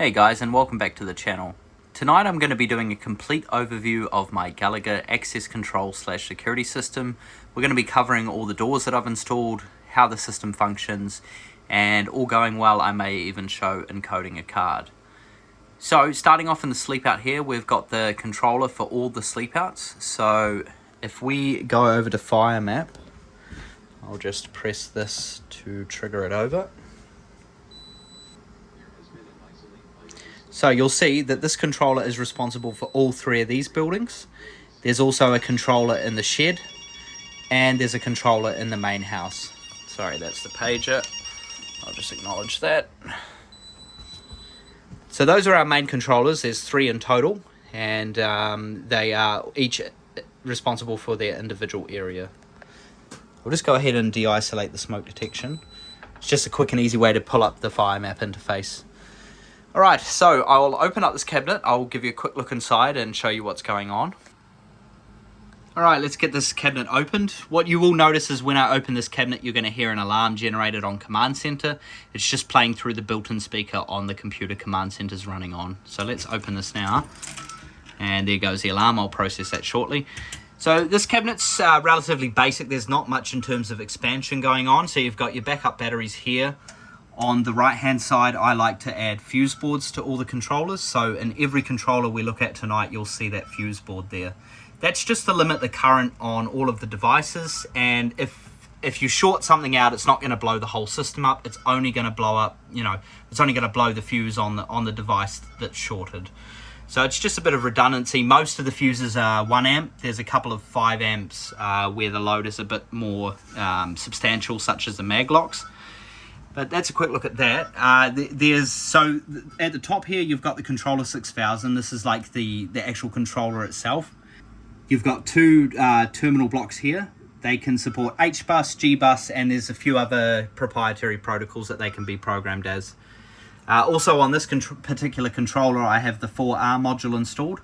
Hey guys, and welcome back to the channel. Tonight I'm going to be doing a complete overview of my Gallagher access control / security system. We're going to be covering all the doors that I've installed, how the system functions, and all going well I may even show encoding a card. So starting off in the Sleepout here, we've got the controller for all the Sleepouts. So if we go over to Fire Map, I'll just press this to trigger it over. So you'll see that this controller is responsible for all three of these buildings. There's also a controller in the shed, and there's a controller in the main house. Sorry, that's the pager. I'll just acknowledge that. So those are our main controllers. There's 3 in total, and they are each responsible for their individual area. We'll just go ahead and de-isolate the smoke detection. It's just a quick and easy way to pull up the Fire Map interface. Alright, so I'll open up this cabinet, I'll give you a quick look inside and show you what's going on. Alright, let's get this cabinet opened. What you will notice is when I open this cabinet, you're going to hear an alarm generated on Command Center. It's just playing through the built-in speaker on the computer Command Center's running on. So let's open this now. And there goes the alarm, I'll process that shortly. So this cabinet's relatively basic, there's not much in terms of expansion going on. So you've got your backup batteries here. On the right hand side, I like to add fuse boards to all the controllers. So in every controller we look at tonight, you'll see that fuse board there. That's just to limit the current on all of the devices. And if you short something out, it's not going to blow the whole system up. It's only going to blow up, it's only going to blow the fuse on the device that's shorted. So it's just a bit of redundancy. Most of the fuses are 1 amp. There's a couple of 5 amps where the load is a bit more substantial, such as the mag locks. But that's a quick look at that. So at the top here, you've got the controller 6000. This is like the actual controller itself. You've got 2 terminal blocks here. They can support H-bus, G-bus, and there's a few other proprietary protocols that they can be programmed as. Also on this particular controller, I have the 4R module installed.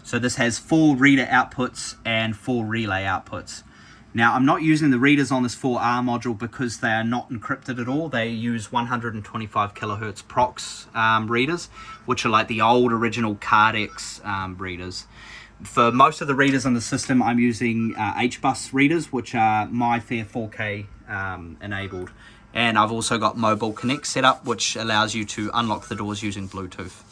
So this has 4 reader outputs and 4 relay outputs. Now, I'm not using the readers on this 4R module because they are not encrypted at all. They use 125 kilohertz prox readers, which are like the old original Cardex readers. For most of the readers on the system, I'm using H-bus readers, which are MyFair 4K enabled. And I've also got Mobile Connect set up, which allows you to unlock the doors using Bluetooth.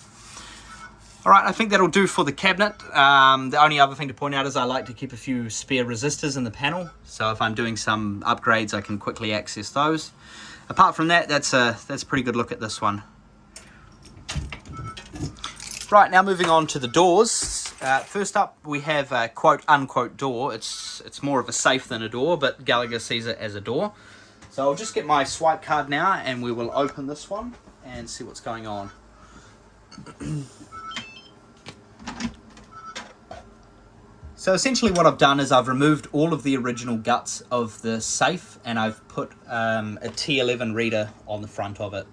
Alright, I think that'll do for the cabinet. The only other thing to point out is I like to keep a few spare resistors in the panel. So if I'm doing some upgrades, I can quickly access those. Apart from that, that's a pretty good look at this one. Right, now moving on to the doors. First up, we have a quote-unquote door. It's more of a safe than a door, but Gallagher sees it as a door. So I'll just get my swipe card now, and we will open this one and see what's going on. So essentially what I've done is I've removed all of the original guts of the safe, and I've put a T11 reader on the front of it.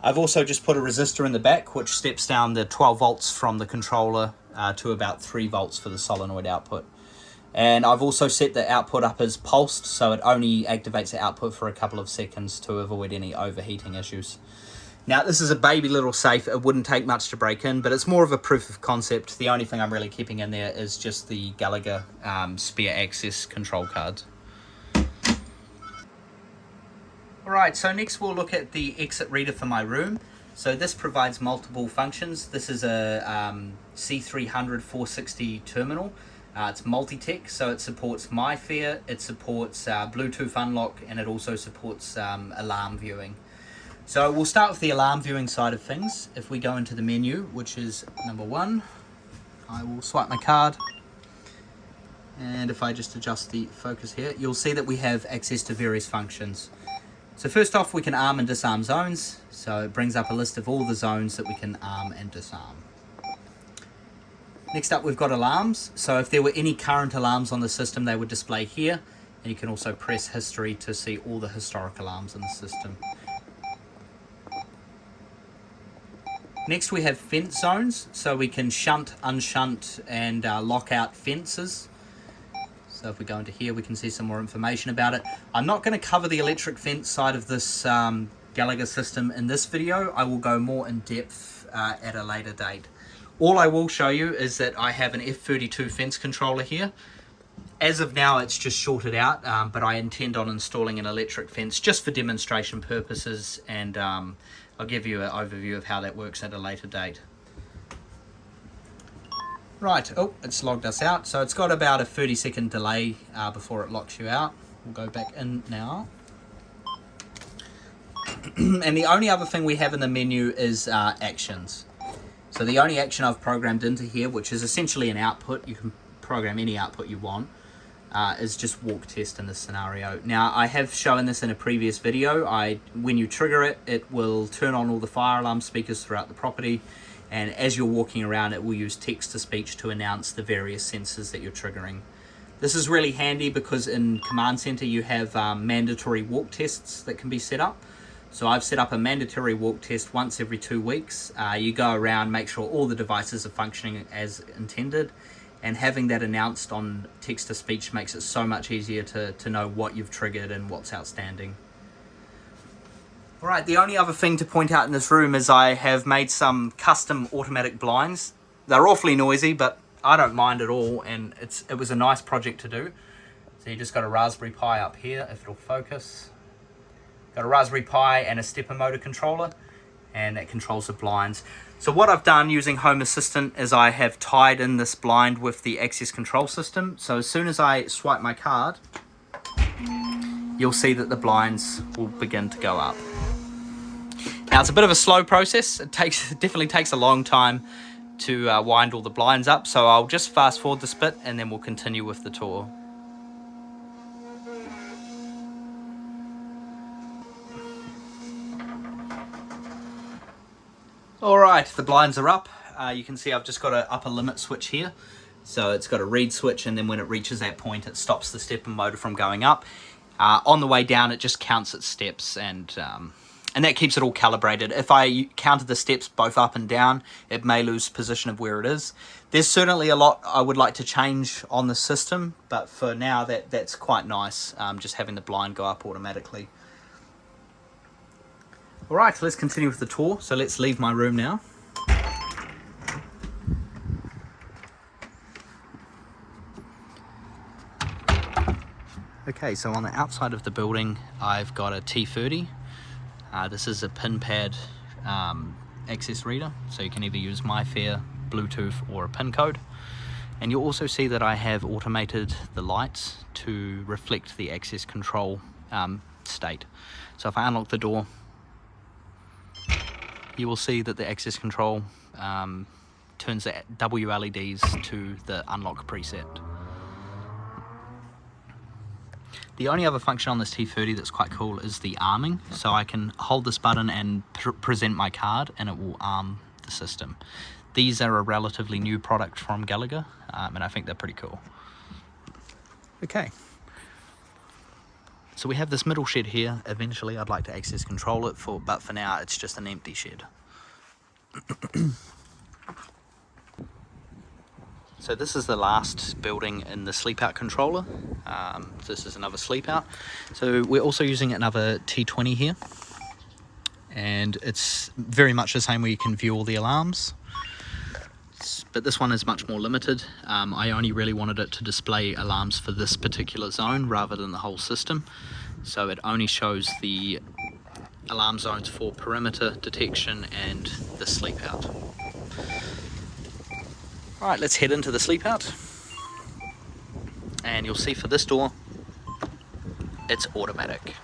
I've also just put a resistor in the back, which steps down the 12 volts from the controller to about 3 volts for the solenoid output. And I've also set the output up as pulsed, so it only activates the output for a couple of seconds to avoid any overheating issues. Now, this is a baby little safe. It wouldn't take much to break in, but it's more of a proof of concept. The only thing I'm really keeping in there is just the Gallagher spare access control cards. Alright, so next we'll look at the exit reader for my room. So this provides multiple functions. This is a C300 460 terminal. It's multi-tech, so it supports MyFair, it supports Bluetooth unlock, and it also supports alarm viewing. So we'll start with the alarm viewing side of things. If we go into the menu, which is number 1, I will swipe my card. And if I just adjust the focus here, you'll see that we have access to various functions. So first off, we can arm and disarm zones. So it brings up a list of all the zones that we can arm and disarm. Next up, we've got alarms. So if there were any current alarms on the system, they would display here. And you can also press history to see all the historic alarms in the system. Next we have fence zones, so we can shunt, unshunt, and lock out fences. So if we go into here, we can see some more information about it. I'm not going to cover the electric fence side of this Gallagher system in this video. I will go more in depth at a later date. All I will show you is that I have an F32 fence controller here. As of now, it's just shorted out, but I intend on installing an electric fence just for demonstration purposes, and I'll give you an overview of how that works at a later date. Right, oh, it's logged us out. So it's got about a 30-second delay before it locks you out. We'll go back in now. And the only other thing we have in the menu is actions. So the only action I've programmed into here, which is essentially an output, you can program any output you want, is just walk test in this scenario. Now, I have shown this in a previous video. When you trigger it, it will turn on all the fire alarm speakers throughout the property, and as you're walking around, it will use text-to-speech to announce the various sensors that you're triggering. This is really handy because in Command Center you have mandatory walk tests that can be set up. So I've set up a mandatory walk test once every 2 weeks. You go around, make sure all the devices are functioning as intended, and having that announced on text-to-speech makes it so much easier to know what you've triggered and what's outstanding. Alright, the only other thing to point out in this room is I have made some custom automatic blinds. They're awfully noisy, but I don't mind at all, and it was a nice project to do. So you just got a Raspberry Pi up here, if it'll focus. Got a Raspberry Pi and a stepper motor controller, and that controls the blinds. So what I've done using Home Assistant is I have tied in this blind with the access control system. So as soon as I swipe my card, you'll see that the blinds will begin to go up. Now it's a bit of a slow process. It definitely takes a long time to wind all the blinds up. So I'll just fast forward this bit and then we'll continue with the tour. Alright, the blinds are up. You can see I've just got an upper limit switch here. So it's got a read switch, and then when it reaches that point, it stops the stepper motor from going up. On the way down, it just counts its steps, and that keeps it all calibrated. If I counted the steps both up and down, it may lose position of where it is. There's certainly a lot I would like to change on the system, but for now, that's quite nice, just having the blind go up automatically. Alright, let's continue with the tour. So let's leave my room now. Okay, so on the outside of the building, I've got a T30. This is a pin pad access reader, so you can either use MyFair, Bluetooth, or a pin code. And you'll also see that I have automated the lights to reflect the access control state. So if I unlock the door, you will see that the access control turns the WLEDs to the unlock preset. The only other function on this T30 that's quite cool is the arming. So I can hold this button and present my card and it will arm the system. These are a relatively new product from Gallagher, and I think they're pretty cool. Okay. So we have this middle shed here. Eventually I'd like to access control it, but for now it's just an empty shed. So this is the last building in the Sleepout controller. This is another Sleepout. So we're also using another T20 here. And it's very much the same where you can view all the alarms. But this one is much more limited. I only really wanted it to display alarms for this particular zone rather than the whole system. So it only shows the alarm zones for perimeter detection and the Sleepout. Alright, let's head into the Sleepout. And you'll see for this door, it's automatic.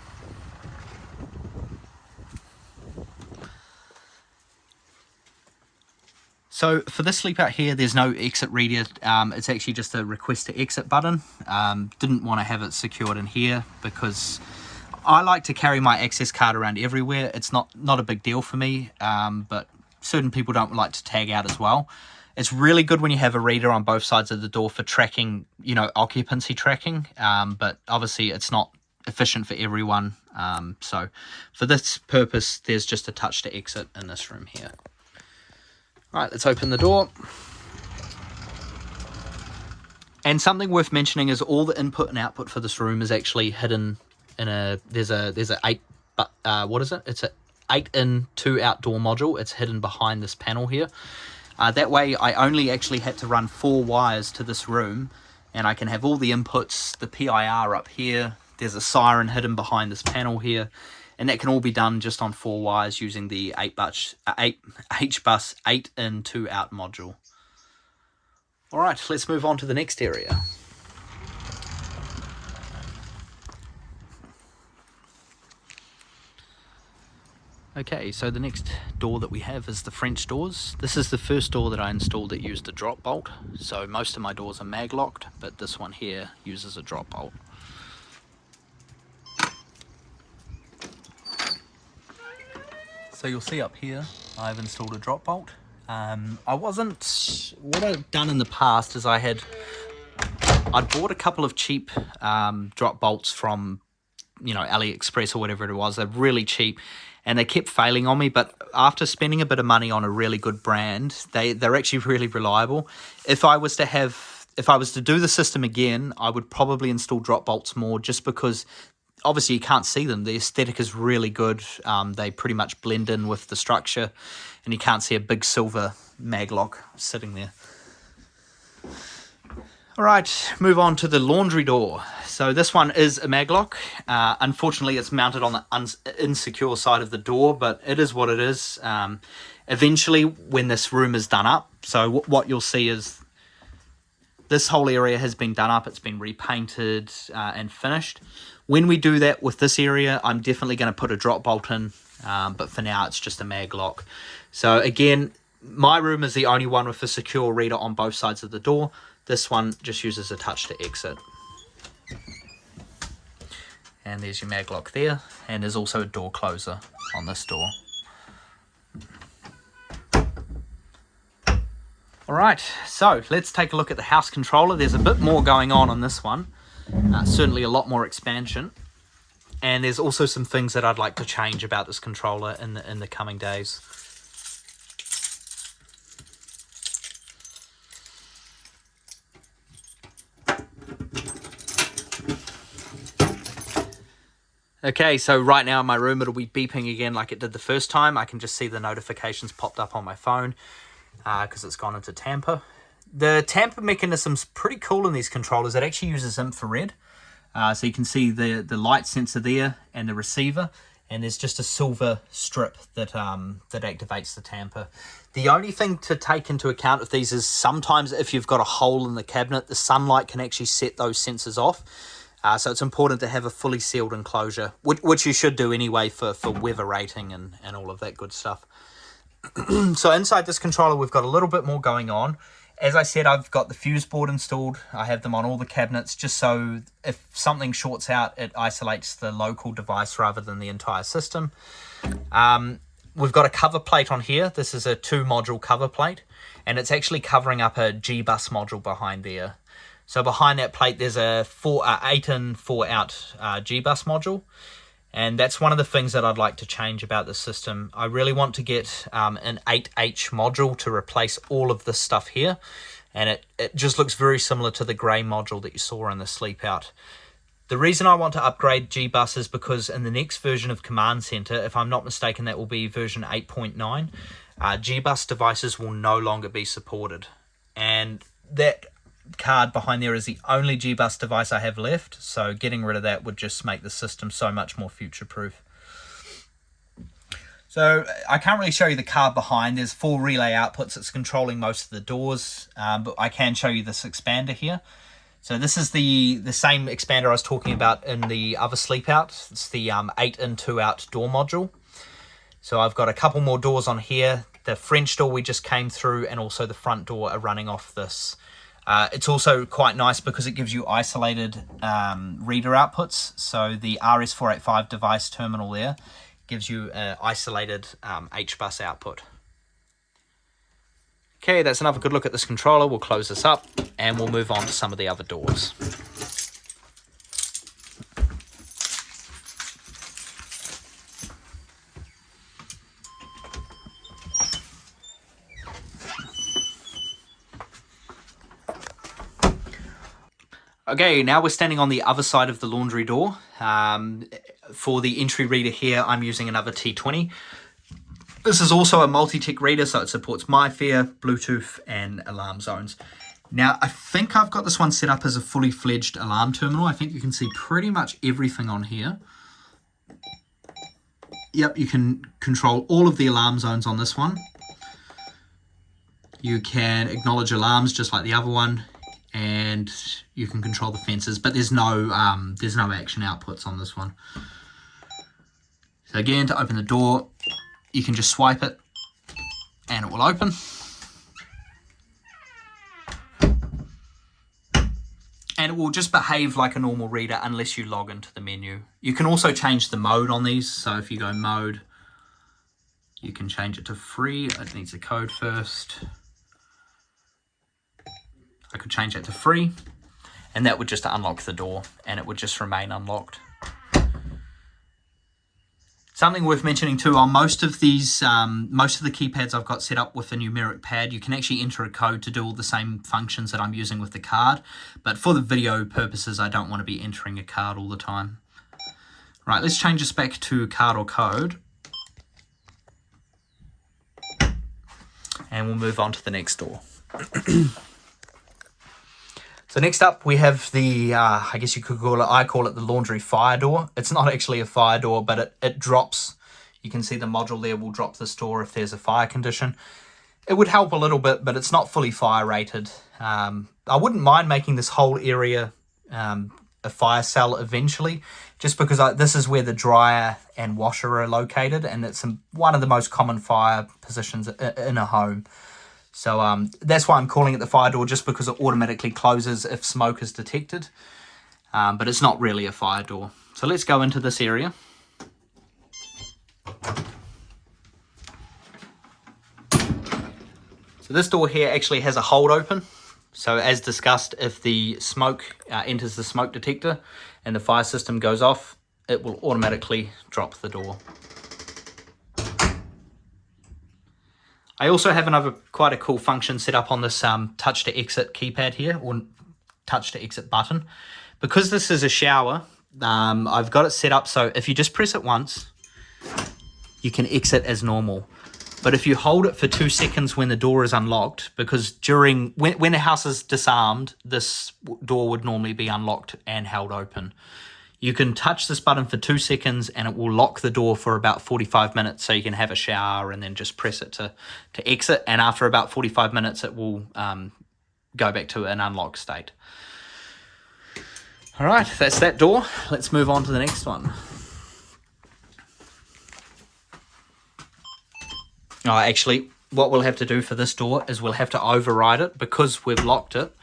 So for this Sleepout here, there's no exit reader. It's actually just a request to exit button. Didn't want to have it secured in here because I like to carry my access card around everywhere. It's not a big deal for me, but certain people don't like to tag out as well. It's really good when you have a reader on both sides of the door for tracking, you know, occupancy tracking, but obviously it's not efficient for everyone. So for this purpose, there's just a touch to exit in this room here. All right, let's open the door. And something worth mentioning is all the input and output for this room is actually hidden in there's a 8, what is it? It's a 8-in, 2-out door module. It's hidden behind this panel here. That way I only actually had to run 4 wires to this room, and I can have all the inputs, the PIR up here, there's a siren hidden behind this panel here, and that can all be done just on 4 wires using the HBus 8-in, 2-out module. Alright, let's move on to the next area. Okay, so the next door that we have is the French doors. This is the first door that I installed that used a drop bolt. So most of my doors are mag locked, but this one here uses a drop bolt. So you'll see up here, I've installed a drop bolt. What I've done in the past is I'd bought a couple of cheap drop bolts from, AliExpress or whatever it was. They're really cheap. And they kept failing on me, but after spending a bit of money on a really good brand, they're actually really reliable. If I was to do the system again, I would probably install drop bolts more, just because obviously you can't see them. The aesthetic is really good. They pretty much blend in with the structure, and you can't see a big silver mag lock sitting there. All right, move on to the laundry door. So this one is a maglock. Unfortunately, it's mounted on the insecure side of the door, but it is what it is. Eventually, when this room is done up, so what you'll see is this whole area has been done up. It's been repainted and finished. When we do that with this area, I'm definitely going to put a drop bolt in, but for now, it's just a maglock. So again, my room is the only one with a secure reader on both sides of the door. This one just uses a touch to exit. And there's your maglock there. And there's also a door closer on this door. Alright, so let's take a look at the house controller. There's a bit more going on this one. Certainly a lot more expansion. And there's also some things that I'd like to change about this controller in the coming days. Okay, so right now in my room, it'll be beeping again like it did the first time. I can just see the notifications popped up on my phone because it's gone into tamper. The tamper mechanism's pretty cool in these controllers. It actually uses infrared. So you can see the light sensor there and the receiver, and there's just a silver strip that activates the tamper. The only thing to take into account with these is sometimes if you've got a hole in the cabinet, the sunlight can actually set those sensors off. So it's important to have a fully sealed enclosure, which you should do anyway for weather rating and all of that good stuff. So inside this controller, we've got a little bit more going on. As I said, I've got the fuse board installed. I have them on all the cabinets just so if something shorts out, it isolates the local device rather than the entire system. We've got a cover plate on here. This is a 2-module cover plate, and it's actually covering up a G-bus module behind there. So behind that plate, there's a 8-in, 4-out G-bus module. And that's one of the things that I'd like to change about the system. I really want to get an 8H module to replace all of this stuff here. And it just looks very similar to the grey module that you saw in the Sleepout. The reason I want to upgrade G-bus is because in the next version of Command Center, if I'm not mistaken, that will be version 8.9, G-bus devices will no longer be supported. And that card behind there is the only G-bus device I have left, so getting rid of that would just make the system so much more future-proof. So I can't really show you the card behind. There's 4 relay outputs. It's controlling most of the doors, but I can show you this expander here. So this is the same expander I was talking about in the other Sleepout. It's the 8-in, 2-out door module. So I've got a couple more doors on here. The French door we just came through, and also the front door are running off this. It's also quite nice because it gives you isolated reader outputs. So the RS485 device terminal there gives you an isolated HBus output. Okay, that's another good look at this controller. We'll close this up and we'll move on to some of the other doors. Okay, now we're standing on the other side of the laundry door. For the entry reader here, I'm using another T20. This is also a multi-tick reader, so it supports MyFair, Bluetooth, and alarm zones. Now, I think I've got this one set up as a fully fledged alarm terminal. I think you can see pretty much everything on here. Yep, you can control all of the alarm zones on this one. You can acknowledge alarms just like the other one, and you can control the fences, but there's no action outputs on this one. So again, to open the door, you can just swipe it and it will open. And it will just behave like a normal reader unless you log into the menu. You can also change the mode on these. So if you go mode, you can change it to free. It needs a code first. I could change that to free, and that would just unlock the door, and it would just remain unlocked. Something worth mentioning too, on most of these, most of the keypads I've got set up with a numeric pad, you can actually enter a code to do all the same functions that I'm using with the card. But for the video purposes, I don't want to be entering a card all the time. Right, let's change this back to card or code. And we'll move on to the next door. So next up we have the, I guess you could call it, I call it the laundry fire door. It's not actually a fire door, but it drops. You can see the module there will drop this door if there's a fire condition. It would help a little bit, but it's not fully fire rated. I wouldn't mind making this whole area a fire cell eventually, just because this is where the dryer and washer are located, and it's one of the most common fire positions in a home. So that's why I'm calling it the fire door, just because it automatically closes if smoke is detected. But it's not really a fire door. So let's go into this area. So this door here actually has a hold open. So as discussed, if the smoke enters the smoke detector and the fire system goes off, it will automatically drop the door. I also have another quite a cool function set up on this touch to exit keypad here, or touch to exit button. Because this is a shower, I've got it set up so if you just press it once, you can exit as normal. But if you hold it for 2 seconds when the door is unlocked, because when the house is disarmed, this door would normally be unlocked and held open. You can touch this button for 2 seconds and it will lock the door for about 45 minutes, so you can have a shower and then just press it to exit. And after about 45 minutes, it will go back to an unlocked state. All right, that's that door. Let's move on to the next one. Oh, actually, what we'll have to do for this door is we'll have to override it because we've locked it.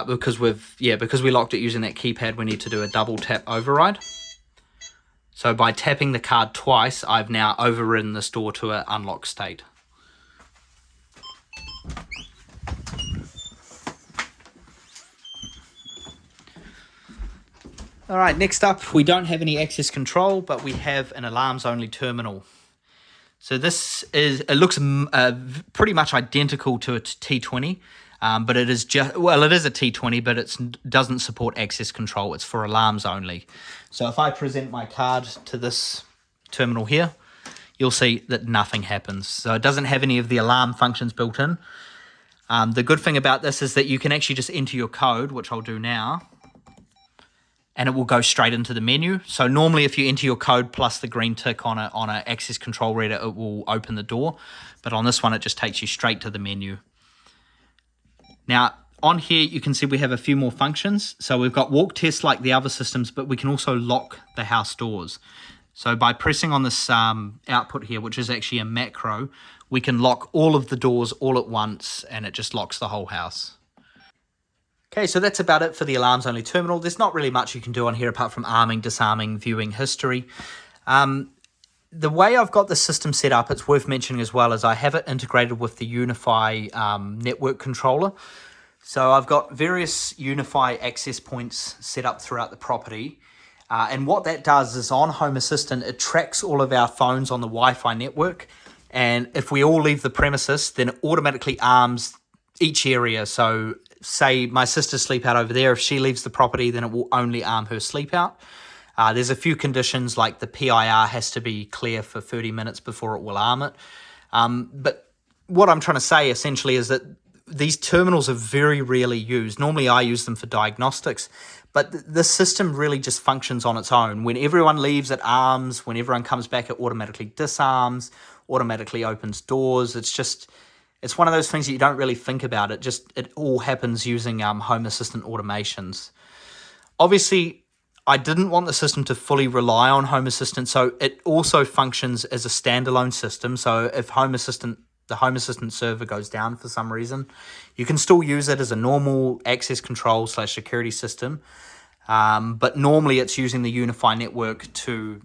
Because we locked it using that keypad, we need to do a double tap override. So by tapping the card twice, I've now overridden this door to an unlocked state. All right, next up, we don't have any access control, but we have an alarms only terminal. So it looks pretty much identical to a T20. But it is it is a T20, but it doesn't support access control. It's for alarms only. So if I present my card to this terminal here, you'll see that nothing happens. So it doesn't have any of the alarm functions built in. The good thing about this is that you can actually just enter your code, which I'll do now, and it will go straight into the menu. So normally if you enter your code plus the green tick on a access control reader, it will open the door. But on this one, it just takes you straight to the menu. Now, on here, you can see we have a few more functions. So we've got walk tests like the other systems, but we can also lock the house doors. So by pressing on this output here, which is actually a macro, we can lock all of the doors all at once, and it just locks the whole house. Okay, so that's about it for the alarms only terminal. There's not really much you can do on here apart from arming, disarming, viewing history. The way I've got the system set up, it's worth mentioning as well, is I have it integrated with the Unify network controller. So I've got various Unify access points set up throughout the property. And what that does is on Home Assistant, it tracks all of our phones on the Wi-Fi network. And if we all leave the premises, then it automatically arms each area. So say my sister's Sleepout over there, if she leaves the property, then it will only arm her Sleepout. There's a few conditions, like the PIR has to be clear for 30 minutes before it will arm it. But what I'm trying to say essentially is that these terminals are very rarely used. Normally I use them for diagnostics, but the system really just functions on its own. When everyone leaves, it arms. When everyone comes back, it automatically disarms, automatically opens doors. It's one of those things that you don't really think about. It all happens using Home Assistant automations. Obviously, I didn't want the system to fully rely on Home Assistant, so it also functions as a standalone system. So if the Home Assistant server goes down for some reason, you can still use it as a normal access control / security system. But normally it's using the Unify network to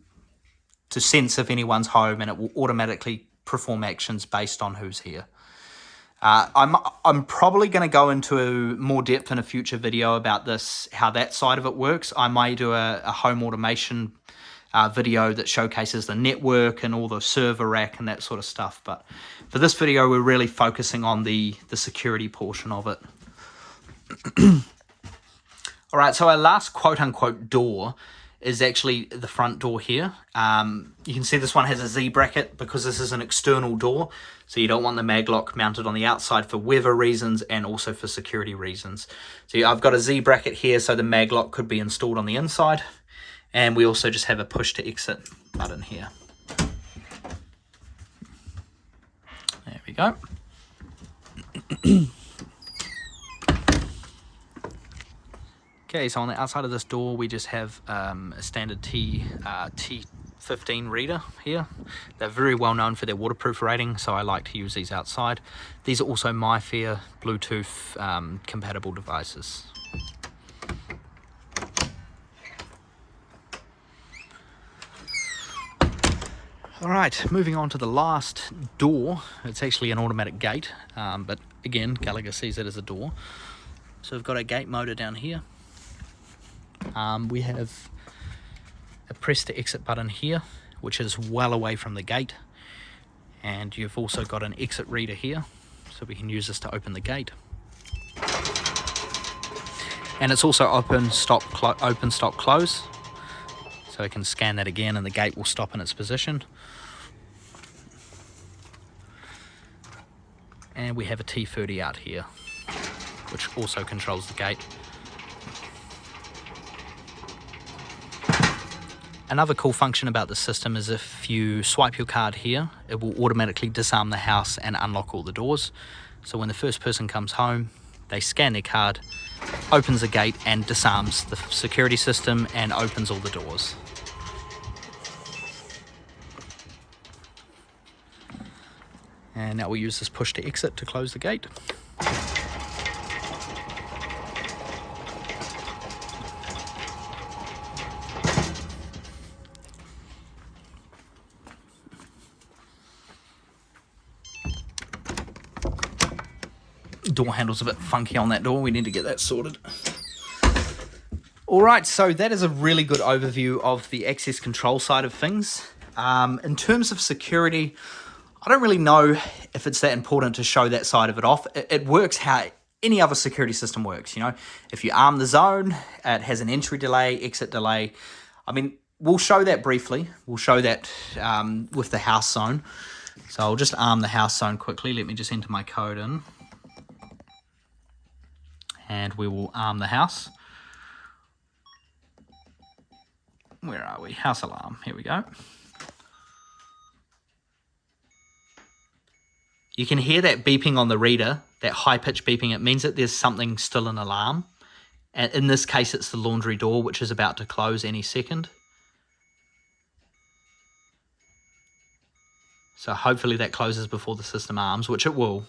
sense if anyone's home, and it will automatically perform actions based on who's here. I'm probably going to go into more depth in a future video about this, how that side of it works. I may do a home automation video that showcases the network and all the server rack and that sort of stuff. But for this video, we're really focusing on the security portion of it. All right, so our last quote-unquote door is actually the front door here. You can see this one has a Z bracket because this is an external door, so you don't want the maglock mounted on the outside for weather reasons and also for security reasons. So I've got a Z bracket here, so the maglock could be installed on the inside, and we also just have a push to exit button here. There we go. Okay, so on the outside of this door, we just have a standard T15 reader here. They're very well known for their waterproof rating, so I like to use these outside. These are also MyFair Bluetooth compatible devices. All right, moving on to the last door. It's actually an automatic gate, but again, Gallagher sees it as a door. So we've got a gate motor down here. We have a press to exit button here, which is well away from the gate, and you've also got an exit reader here, so we can use this to open the gate. And it's also open, stop, close, so I can scan that again and the gate will stop in its position. And we have a T30 out here, which also controls the gate. Another cool function about the system is if you swipe your card here, it will automatically disarm the house and unlock all the doors. So when the first person comes home, they scan their card, opens the gate and disarms the security system and opens all the doors. And now we'll use this push to exit to close the gate. Door handle's a bit funky on that door. We need to get that sorted. All right, so that is a really good overview of the access control side of things. In terms of security, I don't really know if it's that important to show that side of it off. It works how any other security system works. You know, if you arm the zone, it has an entry delay, exit delay. I mean, we'll show that briefly. We'll show that with the house zone. So I'll just arm the house zone quickly. Let me just enter my code in. And we will arm the house. Where are we? House alarm. Here we go. You can hear that beeping on the reader, that high-pitched beeping. It means that there's something still in alarm. And in this case, it's the laundry door, which is about to close any second. So hopefully that closes before the system arms, which it will.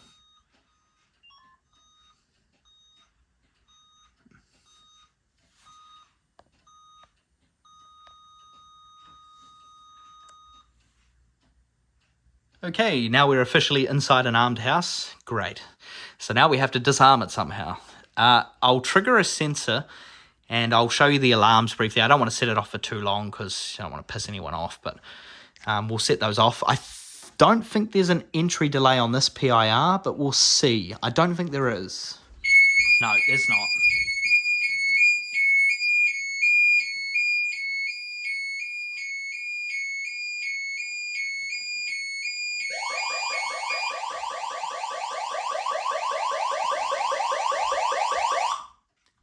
Okay, now we're officially inside an armed house. Great. So now we have to disarm it somehow. I'll trigger a sensor and I'll show you the alarms briefly. I don't want to set it off for too long because I don't want to piss anyone off, but we'll set those off. I don't think there's an entry delay on this PIR, but we'll see. I don't think there is. No, there's not.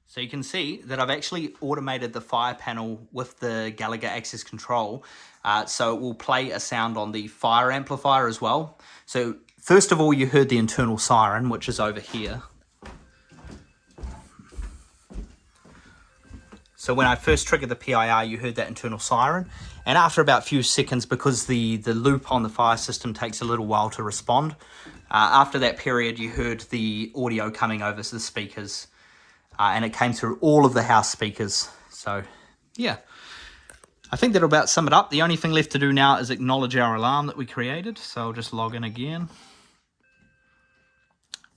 So you can see that I've actually automated the fire panel with the Gallagher access control. So it will play a sound on the fire amplifier as well. So first of all, you heard the internal siren, which is over here. So when I first triggered the PIR, you heard that internal siren. And after about a few seconds, because the loop on the fire system takes a little while to respond, after that period, you heard the audio coming over the speakers. And it came through all of the house speakers. So, yeah. I think that'll about sum it up. The only thing left to do now is acknowledge our alarm that we created. So I'll just log in again.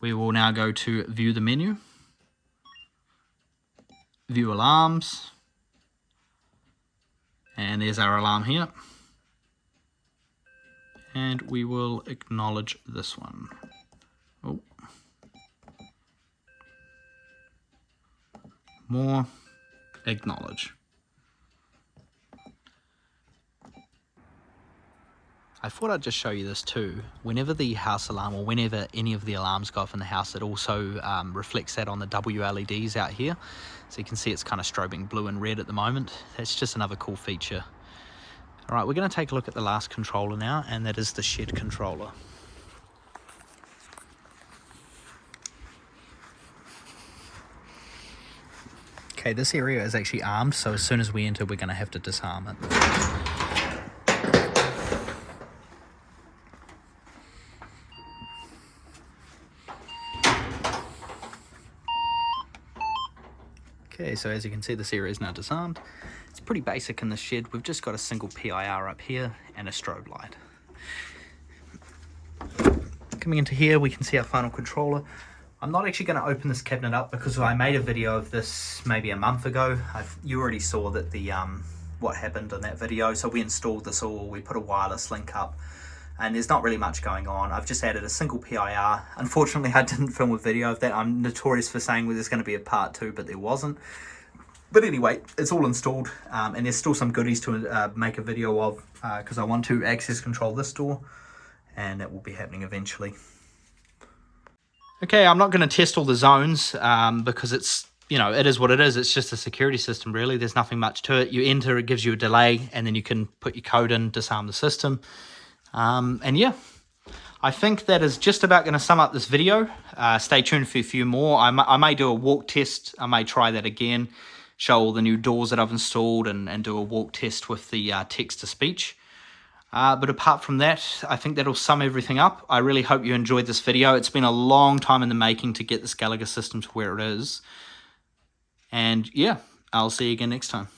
We will now go to view the menu. View alarms. And there's our alarm here. And we will acknowledge this one. Oh. More, acknowledge. I thought I'd just show you this too. Whenever the house alarm or whenever any of the alarms go off in the house, it also reflects that on the WLEDs out here. So you can see it's kind of strobing blue and red at the moment. That's just another cool feature. All right, we're going to take a look at the last controller now, and that is the shed controller. Okay, this area is actually armed, so as soon as we enter, we're going to have to disarm it. Okay, so as you can see, this area is now disarmed. It's pretty basic in the shed. We've just got a single PIR up here and a strobe light. Coming into here, we can see our final controller. I'm not actually going to open this cabinet up because I made a video of this maybe a month ago. You already saw that the what happened in that video. So we installed this all, we put a wireless link up, and there's not really much going on. I've just added a single PIR. Unfortunately, I didn't film a video of that. I'm notorious for saying well, there's going to be a part 2, but there wasn't. But anyway, it's all installed, and there's still some goodies to make a video of because I want to access control this door, and that will be happening eventually. Okay, I'm not going to test all the zones because it's, you know, it is what it is. It's just a security system, really. There's nothing much to it. You enter, it gives you a delay, and then you can put your code in, disarm the system. And yeah, I think that is just about going to sum up this video. Stay tuned for a few more. I may do a walk test. I may try that again, show all the new doors that I've installed, and do a walk test with the text-to-speech. But apart from that, I think that'll sum everything up. I really hope you enjoyed this video. It's been a long time in the making to get this Gallagher system to where it is. And yeah, I'll see you again next time.